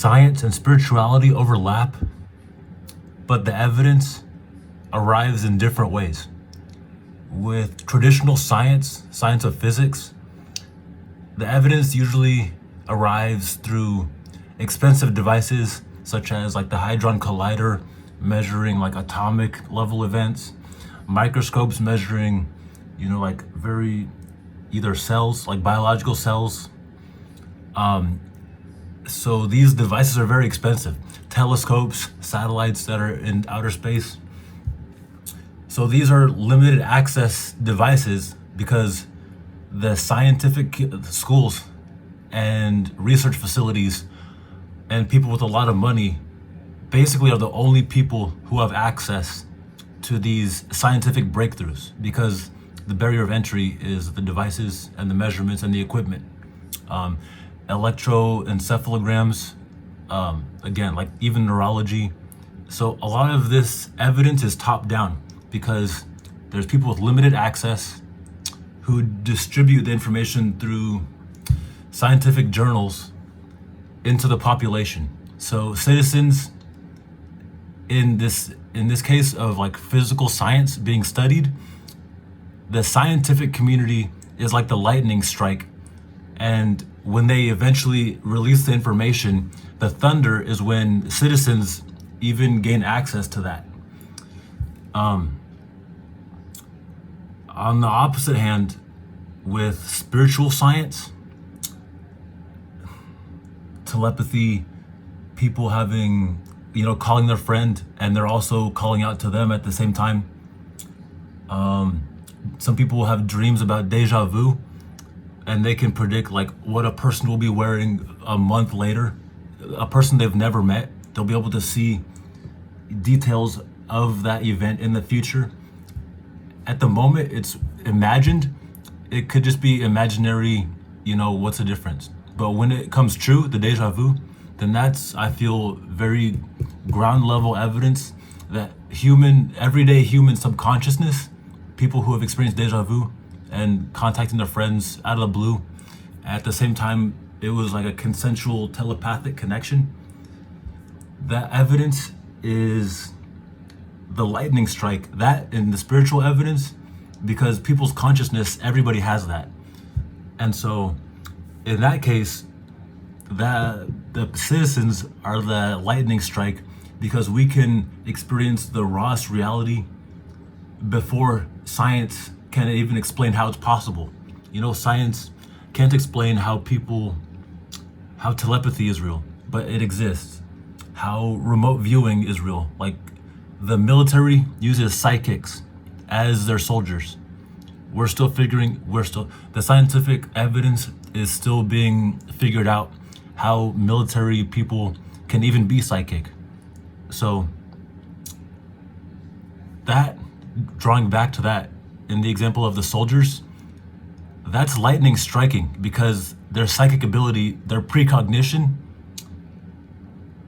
science and spirituality overlap, but the evidence arrives in different ways. With traditional science of physics, the evidence usually arrives through expensive devices such as like the Hadron Collider measuring like atomic level events, microscopes measuring, like very either cells, like biological cells. So these devices are very expensive. Telescopes, satellites that are in outer space. So these are limited access devices because the scientific schools and research facilities and people with a lot of money basically are the only people who have access to these scientific breakthroughs, because the barrier of entry is the devices and the measurements and the equipment. Electroencephalograms, again, like even neurology. So a lot of this evidence is top down because there's people with limited access who distribute the information through scientific journals into the population. So citizens, in this case of like physical science being studied, the scientific community is like the lightning strike. And when they eventually release the information, the thunder is when citizens even gain access to that. On the opposite hand, with spiritual science, telepathy, people having, calling their friend and they're also calling out to them at the same time. Some people have dreams about deja vu, and they can predict like what a person will be wearing a month later, a person they've never met. They'll be able to see details of that event in the future. At the moment, it's imagined. It could just be imaginary, what's the difference? But when it comes true, the deja vu, then that's, I feel, very ground level evidence that everyday human subconsciousness, people who have experienced deja vu and contacting their friends out of the blue, at the same time, it was like a consensual telepathic connection. That evidence is the lightning strike, that in the spiritual evidence, because people's consciousness, everybody has that. And so in that case, the citizens are the lightning strike because we can experience the rawest reality before science can even explain how it's possible. Science can't explain how telepathy is real, but it exists. How remote viewing is real. Like the military uses psychics as their soldiers. The scientific evidence is still being figured out how military people can even be psychic. So that, drawing back to that, in the example of the soldiers, that's lightning striking because their psychic ability, their precognition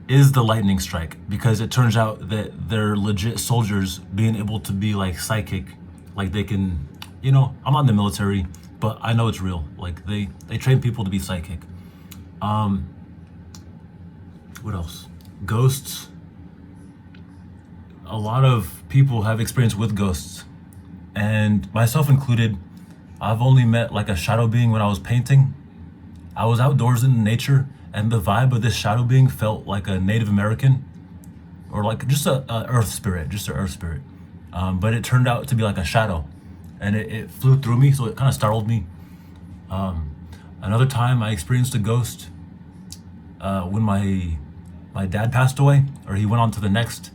is the lightning strike, because it turns out that they're legit soldiers being able to be like psychic, like they can, I'm not in the military, but I know it's real. Like they train people to be psychic. What else? Ghosts. A lot of people have experience with ghosts, and myself included. I've only met like a shadow being when I was painting. I was outdoors in nature, and the vibe of this shadow being felt like a Native American, or like just a earth spirit, but it turned out to be like a shadow, and it flew through me, so it kind of startled me. Another time I experienced a ghost when my dad passed away, or he went on to the next,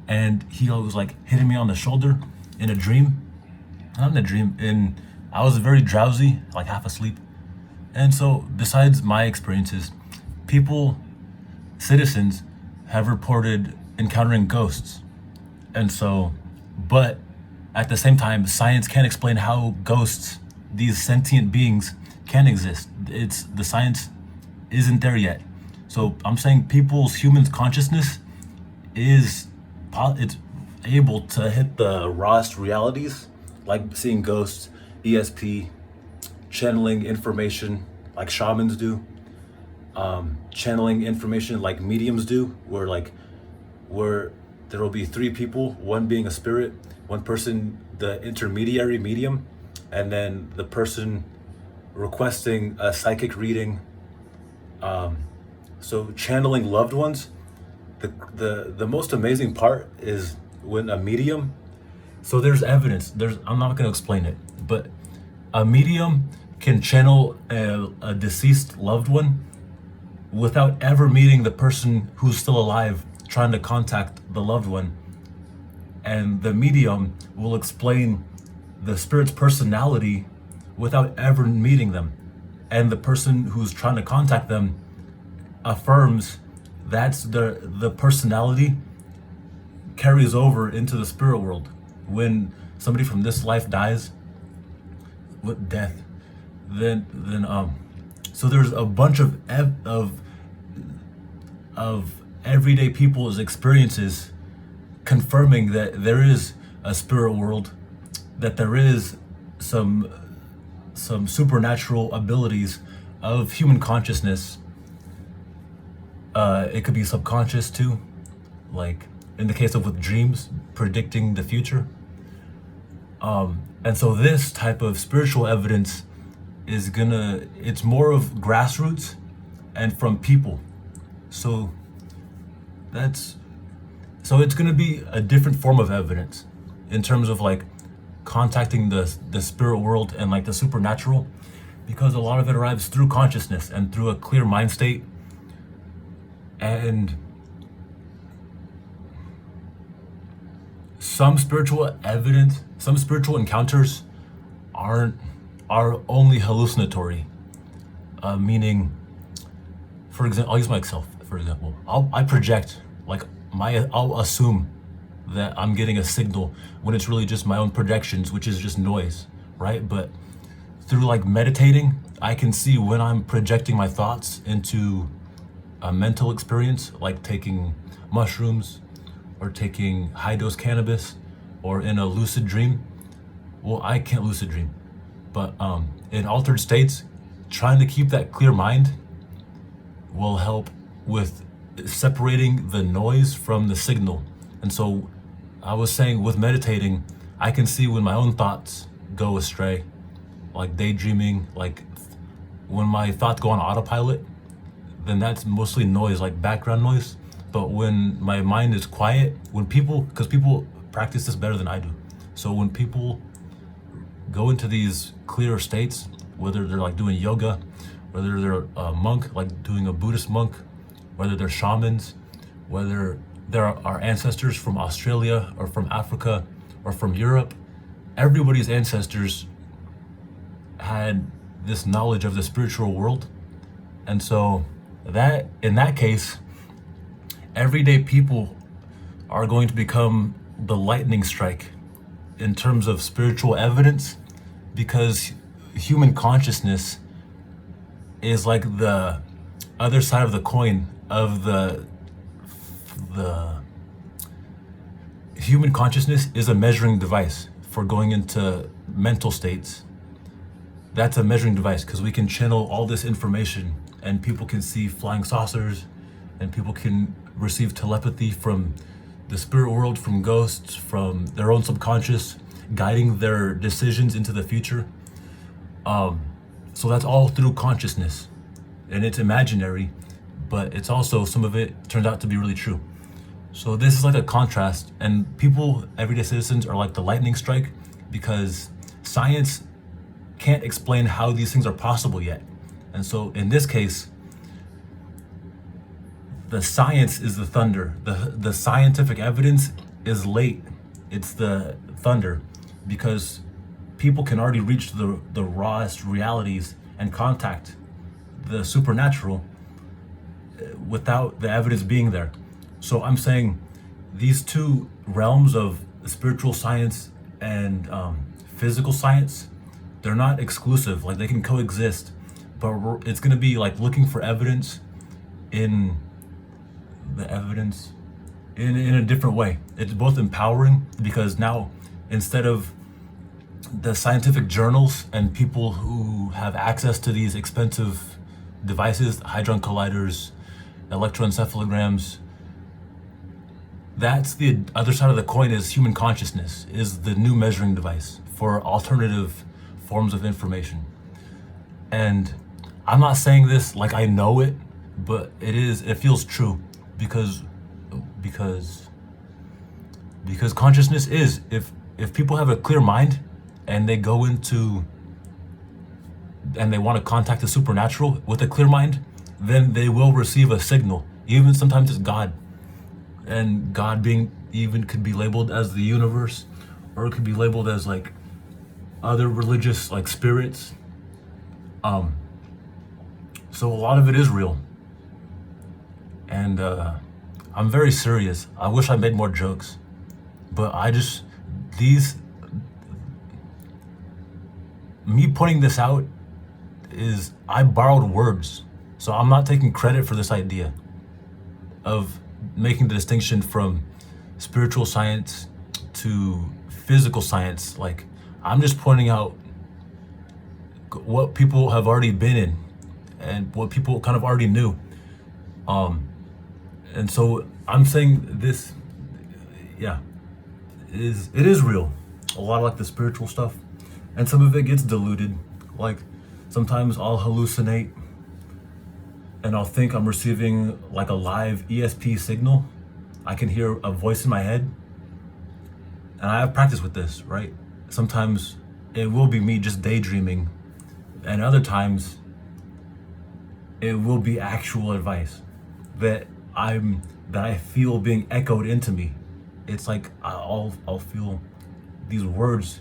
and he was like hitting me on the shoulder in a dream. Not in a dream, I was very drowsy, like half asleep. And so besides my experiences, citizens have reported encountering ghosts. And so, but at the same time, science can't explain how ghosts, these sentient beings, can exist. The science isn't there yet. So I'm saying humans' consciousness it's able to hit the rawest realities, like seeing ghosts, ESP, channeling information like shamans do. channeling information like mediums do, where there will be three people, one being a spirit, one person the intermediary medium, and then the person requesting a psychic reading. So channeling loved ones. The most amazing part is when a medium. So there's evidence. I'm not going to explain it, but a medium can channel a deceased loved one without ever meeting the person who's still alive, trying to contact the loved one. And the medium will explain the spirit's personality without ever meeting them. And the person who's trying to contact them affirms that's the personality carries over into the spirit world. When somebody from this life dies with death, then so there's a bunch of everyday people's experiences confirming that there is a spirit world, that there is some supernatural abilities of human consciousness. It could be subconscious too, like in the case of with dreams, predicting the future. And so this type of spiritual evidence it's more of grassroots and from people. So it's gonna be a different form of evidence in terms of like contacting the spirit world and like the supernatural, because a lot of it arrives through consciousness and through a clear mind state. And some spiritual encounters are only hallucinatory, meaning, for example, I'll use myself for example. I project, like I'll assume that I'm getting a signal when it's really just my own projections, which is just noise, right? But through like meditating, I can see when I'm projecting my thoughts into a mental experience, like taking mushrooms or taking high dose cannabis, or in a lucid dream. Well, I can't lucid dream, but in altered states, trying to keep that clear mind will help with separating the noise from the signal. And so I was saying with meditating, I can see when my own thoughts go astray, like daydreaming, like when my thoughts go on autopilot, then that's mostly noise, like background noise. But when my mind is quiet, because people practice this better than I do. So when people go into these clearer states, whether they're like doing yoga, whether they're a monk, like doing a Buddhist monk, whether they're shamans, whether there are ancestors from Australia or from Africa or from Europe, everybody's ancestors had this knowledge of the spiritual world. And so that in that case, everyday people are going to become the lightning strike in terms of spiritual evidence, because human consciousness is like the other side of the coin of the human consciousness is a measuring device for going into mental states. That's a measuring device because we can channel all this information, and people can see flying saucers, and people can receive telepathy from the spirit world, from ghosts, from their own subconscious, guiding their decisions into the future. So that's all through consciousness, and it's imaginary, but it's also, some of it turns out to be really true. So this is like a contrast, and people, everyday citizens, are like the lightning strike because science can't explain how these things are possible yet. And so in this case, the science is the thunder. The scientific evidence is late. It's the thunder, because people can already reach the rawest realities and contact the supernatural without the evidence being there. So I'm saying these two realms of spiritual science and physical science, they're not exclusive. Like, they can coexist, but it's going to be like looking for evidence in the evidence in a different way. It's both empowering, because now, instead of the scientific journals and people who have access to these expensive devices, hadron colliders, electroencephalograms. That's the other side of the coin. Is human consciousness is the new measuring device for alternative forms of information. And I'm not saying this like I know it, but it feels true because consciousness is, if people have a clear mind and they go into and they want to contact the supernatural with a clear mind, then they will receive a signal. Even sometimes it's God. And God being even could be labeled as the universe, or it could be labeled as like other religious like spirits. So a lot of it is real. And I'm very serious. I wish I made more jokes, but me pointing this out is I borrowed words. So I'm not taking credit for this idea of making the distinction from spiritual science to physical science. Like, I'm just pointing out what people have already been in and what people kind of already knew. And so I'm saying this, yeah, it is real. A lot of like the spiritual stuff, and some of it gets diluted. Like sometimes I'll hallucinate and I'll think I'm receiving like a live ESP signal. I can hear a voice in my head. And I have practice with this, right? Sometimes it will be me just daydreaming, and other times it will be actual advice that I feel being echoed into me. It's like I'll feel these words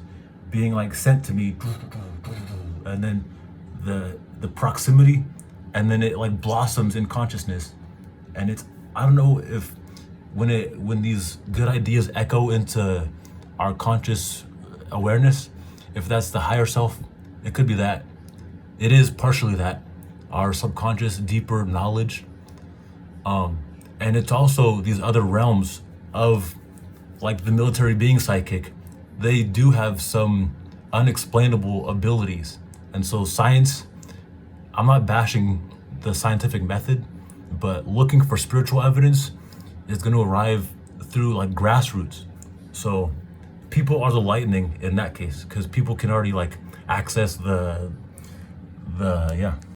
being like sent to me, and then the proximity, and then it like blossoms in consciousness. And it's, I don't know if when these good ideas echo into our conscious awareness, if that's the higher self. It could be that. It is partially that, our subconscious deeper knowledge. And it's also these other realms of like the military being psychic. They do have some unexplainable abilities. And so science, I'm not bashing the scientific method, but looking for spiritual evidence is going to arrive through like grassroots. So people are the lightning in that case, because people can already like access the